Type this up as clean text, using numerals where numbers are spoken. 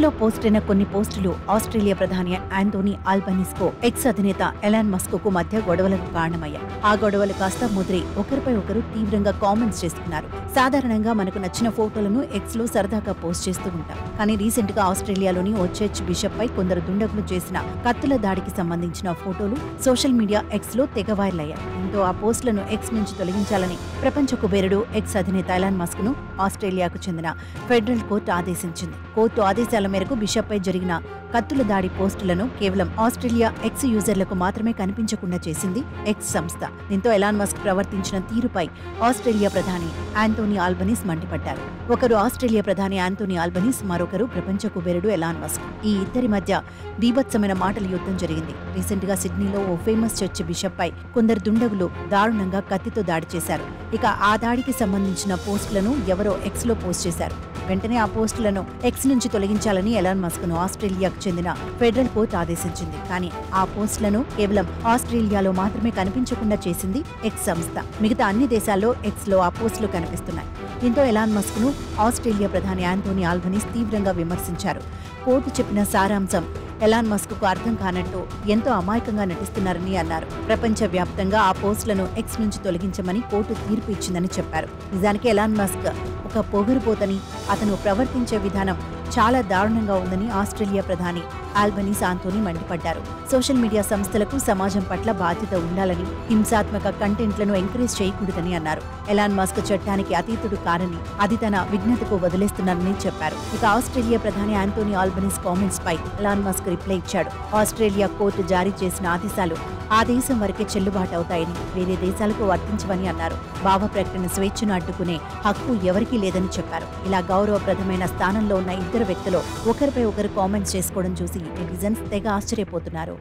లో పోస్ట్ అయిన కొన్ని పోస్టులు ఆస్ట్రేలియా ప్రధాని ఆంటోనీ ఆల్బనీస్కు ఎక్స్ అధినేత ఎలాన్ మస్క్కు మధ్య గొడవలకు కారణమయ్యాయి. ఆ గొడవలు కాస్త ముదిరి ఒకరిపై ఒకరు తీవ్రంగా కామెంట్స్ చేసుకున్నారు. సాధారణంగా మనకు నచ్చిన ఫోటోలను ఎక్స్ లో సరదాగా పోస్ట్ చేస్తూ ఉంటాం. కానీ రీసెంట్ గా ఆస్ట్రేలియాలోని ఓ చర్చ్ బిషప్ పై కొందరు దుండగులు చేసిన కత్తుల దాడికి సంబంధించిన ఫోటోలు సోషల్ మీడియా ఎక్స్ లో తెగ వైరల్ అయ్యాయి. దీంతో ఆ పోస్టులను ఎక్స్ నుంచి తొలగించాలని ప్రపంచ కుబేరుడు ఎక్స్ అధినేత ఎలాన్ మస్క్ ను ఆస్ట్రేలియాకు చెందిన ఫెడరల్ కోర్టు ఆదేశించింది. కోర్టు ఆదేశాల మేరకు బిషప్ పై జరిగిన కత్తుల దాడి పోస్టులను కేవలం ఆస్ట్రేలియా ఎక్స్ యూజర్లకు మాత్రమే కనిపించకుండా చేసింది ఎక్స్ సంస్థ. దీంతో ఎలాన్ మస్క్ ప్రవర్తించిన తీరుపై ఆస్ట్రేలియా ప్రధాని ఆంటోనీ ఆల్బనీస్ మండిపడ్డారు. ఒకరు ఆస్ట్రేలియా ప్రధాని ఆంటోనీ ఆల్బనీస్, మరొకరు ప్రపంచ కుబేరుడు ఎలాన్ మస్క్. ఈ ఇద్దరి మధ్య బీభత్సమైన మాటల యుద్ధం జరిగింది. రీసెంట్ గా సిడ్నీలో ఓ ఫేమస్ చర్చ్ బిషప్ పై కొందరు దుండగులు దారుణంగా కత్తితో దాడి చేశారు. ఇక ఆ దాడికి సంబంధించిన పోస్టులను ఎవరో ఎక్స్ లో పోస్ట్ చేశారు. వెంటనే ఆ పోస్టులను ఎక్స్ నుంచి తొలగించాలని ఎలాన్ మస్క్ ను ఆస్ట్రేలియాకు చెందిన ఫెడరల్ కోర్టు ఆదేశించింది. కానీ ఆ పోస్టులను కేవలం ఆస్ట్రేలియాలో మాత్రమే కనిపించకుండా చేసింది ఎక్స్ సంస్థ. మిగతా అన్ని దేశాల్లో ఎక్స్ లో ఆ పోస్టులు కనిపిస్తున్నాయి. దీంతో ఎలాన్ మస్క్ ను ఆస్ట్రేలియా ప్రధాని ఆంటోనీ ఆల్బనీస్ తీవ్రంగా విమర్శించారు. కోర్టు చెప్పిన సారాంశం ఎలాన్ మస్క్ కు అర్థం కానట్టు ఎంతో అమాయకంగా నటిస్తున్నారని అన్నారు. ప్రపంచ వ్యాప్తంగా ఆ పోస్టులను ఎక్స్ నుంచి తొలగించమని కోర్టు తీర్పు ఇచ్చిందని చెప్పారు. నిజానికి ఎలాన్ మస్క్ ఒక పొగరుపోతని, అతను ప్రవర్తించే విధానం చాలా దారుణంగా ఉందని ఆస్ట్రేలియా ప్రధాని ఆల్బనీస్ ఆంటోనీ మండిపడ్డారు. సోషల్ మీడియా సంస్థలకు సమాజం పట్ల బాధ్యత ఉండాలని, హింసాత్మక కంటెంట్లను ఎంకరేజ్ చేయకూడదని అన్నారు. ఎలాన్ మస్క్ చట్టానికి అతీతుడు కారని, అది తన విఘ్నతకు వదిలేస్తున్నారని చెప్పారు. ఇక ఆస్ట్రేలియా ప్రధాని ఆంటోనీ ఆల్బనీస్ కామెంట్స్ పై ఎలాన్ మస్క్ రిప్లై ఇచ్చాడు. ఆస్ట్రేలియా కోర్టు జారీ చేసిన ఆదేశాలు ఆ దేశం వరకే చెల్లుబాటు అవుతాయని, వేరే దేశాలకు వర్తించవని అన్నారు. భావ ప్రకటన స్వేచ్ఛను అడ్డుకునే హక్కు ఎవరికీ లేదని చెప్పారు. ఇలా గౌరవప్రదమైన స్థానంలో ఉన్న ఇద్దరు వ్యక్తులు ఒకరిపై ఒకరు కామెంట్స్ చేసుకోవడం చూసి నెటిజన్స్ తెగ ఆశ్చర్యపోతున్నారు.